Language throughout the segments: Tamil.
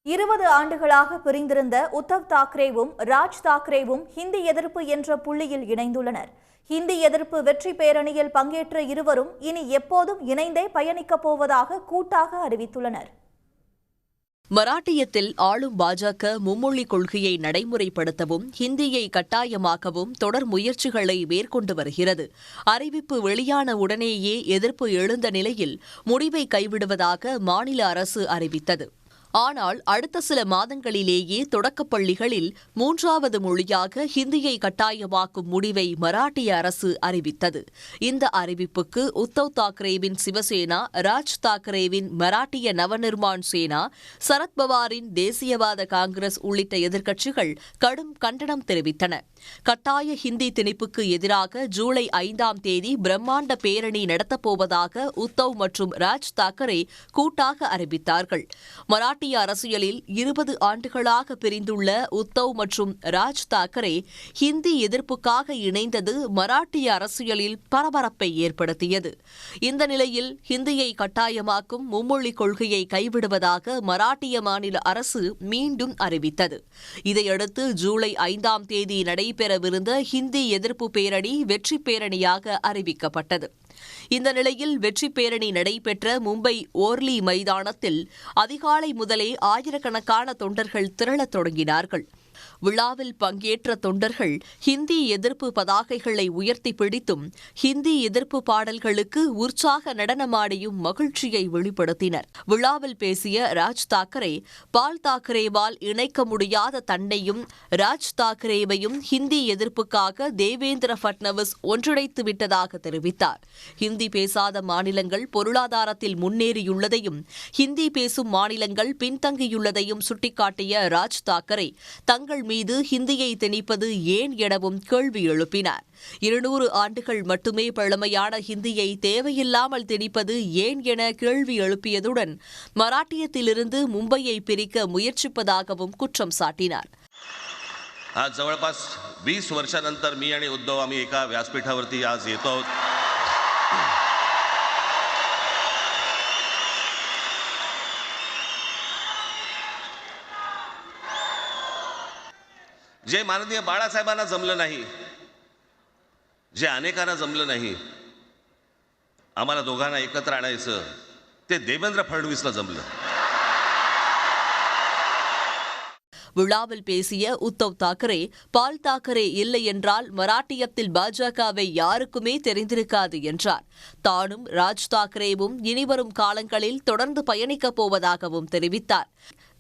20 ஆண்டுகளாக பிரிந்திருந்த உத்தவ் தாக்கரேவும் ராஜ் தாக்கரேவும் ஹிந்தி எதிர்ப்பு என்ற புள்ளியில் இணைந்துள்ளனர். ஹிந்தி எதிர்ப்பு வெற்றி பேரணியில் பங்கேற்ற இருவரும் இனி எப்போதும் இணைந்தே பயணிக்கப் போவதாக கூட்டாக அறிவித்துள்ளனர். மராட்டியத்தில் ஆளும் பாஜக மும்மொழி கொள்கையை நடைமுறைப்படுத்தவும் ஹிந்தியை கட்டாயமாக்கவும் தொடர் முயற்சிகளை மேற்கொண்டு வருகிறது. அறிவிப்பு வெளியான உடனேயே எதிர்ப்பு எழுந்த நிலையில் முடிவை கைவிடுவதாக மாநில அரசு அறிவித்தது. ஆனால் அடுத்த சில மாதங்களிலேயே தொடக்கப் பள்ளிகளில் 3வது மொழியாக ஹிந்தியை கட்டாயமாக்கும் முடிவை மராட்டிய அரசு அறிவித்தது. இந்த அறிவிப்புக்கு உத்தவ் தாக்கரேவின் சிவசேனா, ராஜ் தாக்கரேவின் மராட்டிய நவநிர்மாண் சேனா, சரத்பவாரின் தேசியவாத காங்கிரஸ் உள்ளிட்ட எதிர்க்கட்சிகள் கடும் கண்டனம் தெரிவித்தன. கட்டாய ஹிந்தி திணிப்புக்கு எதிராக ஜூலை 5ஆம் தேதி பிரம்மாண்ட பேரணி நடத்தப்போவதாக உத்தவ் மற்றும் ராஜ் தாக்கரே கூட்டாக அறிவித்தார்கள். மராட்டிய அரசியலில் 20 ஆண்டுகளாக பிரிந்துள்ள உத்தவ் மற்றும் ராஜ் தாக்கரே ஹிந்தி எதிர்ப்புக்காக இணைந்தது மராட்டிய அரசியலில் பரபரப்பை ஏற்படுத்தியது. இந்த நிலையில் ஹிந்தியை கட்டாயமாக்கும் மும்மொழி கொள்கையை கைவிடுவதாக மராட்டிய மாநில அரசு மீண்டும் அறிவித்தது. இதையடுத்து ஜூலை 5ஆம் தேதி நடைபெறவிருந்த ஹிந்தி எதிர்ப்பு பேரணி வெற்றி பேரணியாக அறிவிக்கப்பட்டது. இந்த நிலையில் வெற்றி பேரணி நடைபெற்ற மும்பை ஓர்லி மைதானத்தில் அதிகாலை முதலே ஆயிரக்கணக்கான தொண்டர்கள் திரளத் தொடங்கினார்கள். விழாவில் பங்கேற்ற தொண்டர்கள் ஹிந்தி எதிர்ப்பு பதாகைகளை உயர்த்தி பிடித்தும் ஹிந்தி எதிர்ப்பு பாடல்களுக்கு உற்சாக நடனமாடியும் மகிழ்ச்சியை வெளிப்படுத்தினர். விழாவில் பேசிய ராஜ் தாக்கரே, பால் தாக்கரேவால் இணைக்க முடியாத தன்னையும் ராஜ் தாக்கரேவையும் ஹிந்தி எதிர்ப்புக்காக தேவேந்திர பட்னவிஸ் ஒன்றிணைத்து விட்டதாக தெரிவித்தார். ஹிந்தி பேசாத மாநிலங்கள் பொருளாதாரத்தில் முன்னேறியுள்ளதையும் ஹிந்தி பேசும் மாநிலங்கள் பின்தங்கியுள்ளதையும் சுட்டிக்காட்டிய ராஜ் தாக்கரே தங்கள் மீது ஹிந்தியை திணிப்பது ஏன் எனவும் கேள்வி எழுப்பினார். 200 ஆண்டுகள் மட்டுமே பழமையான ஹிந்தியை தேவையில்லாமல் திணிப்பது ஏன் என கேள்வி எழுப்பியதுடன் மராட்டியத்திலிருந்து மும்பையை பிரிக்க முயற்சிப்பதாகவும் குற்றம் சாட்டினார். आज जवळपास 20 वर्षानंतर मी आणि उद्धव आम्ही एका व्यासपीठावरती आज येतो आहोत. जे माननीय बाळासाहेबांना जमलं नाही, जे अनेकांना जमलं नाही, आम्हाला दोघांना एकत्र आणायचं, ते देवेंद्र फडणवीसला जमलं. விழாவில் பேசிய உத்தவ் தாக்கரே, பால் தாக்கரே இல்லை என்றால் மராட்டியத்தில் பாஜகவை யாருக்குமே தெரிந்திருக்காது என்றார். தானும் ராஜ் தாக்கரேவும் இனிவரும் காலங்களில் தொடர்ந்து பயணிக்கப் போவதாகவும் தெரிவித்தார்.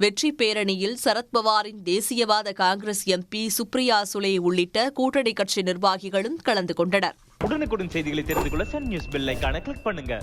வெற்றி பேரணியில் சரத்பவாரின் தேசியவாத காங்கிரஸ் MP சுப்ரியா சுலே உள்ளிட்ட கூட்டணி கட்சி நிர்வாகிகளும் கலந்து கொண்டனர். உடனுக்குடன் செய்திகளை தெரிந்து கொள்ள சன் நியூஸ் பெல் ஐகானை கிளிக் பண்ணுங்க.